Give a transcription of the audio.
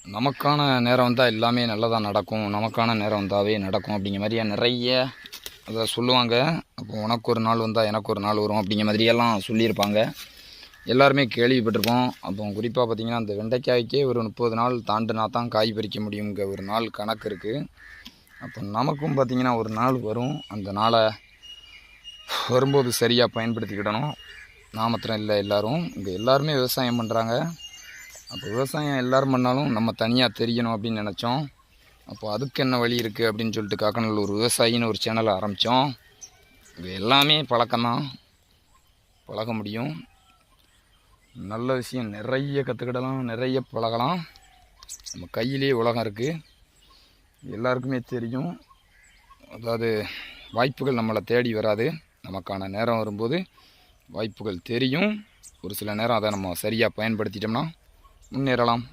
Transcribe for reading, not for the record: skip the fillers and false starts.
நமக்கான நேரம் வந்தால் எல்லாமே நல்லதாக நடக்கும், நமக்கான நேரம் வந்தாவே நடக்கும் அப்படிங்கிற மாதிரியா நிறைய அதை சொல்லுவாங்க. அப்போ உனக்கு ஒரு நாள் வந்தால் எனக்கு ஒரு நாள் வரும் அப்படிங்கிற மாதிரியெல்லாம் சொல்லியிருப்பாங்க. எல்லாருமே கேள்விப்பட்டிருப்போம். அப்போ குறிப்பாக பார்த்திங்கன்னா அந்த வெண்டைக்காய்க்கே ஒரு 30 நாள் தாண்டினா தான் காய் பறிக்க முடியுங்கிற ஒரு நாள் கணக்கு இருக்குது. அப்போ நமக்கும் பார்த்திங்கன்னா ஒரு நாள் வரும். அந்த நாளை வரும்போது சரியாக பயன்படுத்திக்கிடணும். நாமத்திரம் இல்லை, எல்லோரும் இங்கே எல்லாருமே விவசாயம் பண்ணுறாங்க. அப்போ விவசாயம் எல்லோரும் பண்ணாலும் நம்ம தனியாக தெரியணும் அப்படின்னு நினச்சோம். அப்போ அதுக்கு என்ன வழி இருக்குது அப்படின்னு சொல்லிட்டு காக்கநல்லூர் விவசாயின்னு ஒரு சேனலை ஆரம்பித்தோம். இது எல்லாமே பழக்கம்தான், பழக முடியும். நல்ல விஷயம் நிறைய கற்றுக்கிடலாம், நிறைய பழகலாம். நம்ம கையிலேயே உலகம் இருக்குது, எல்லாருக்குமே தெரியும். அதாவது வாய்ப்புகள் நம்மளை தேடி வராது, நமக்கான நேரம் வரும்போது வாய்ப்புகள் தெரியும். ஒரு சில நேரம் அதை நம்ம சரியாக பயன்படுத்திட்டோம்னா முன்னேறலாம்.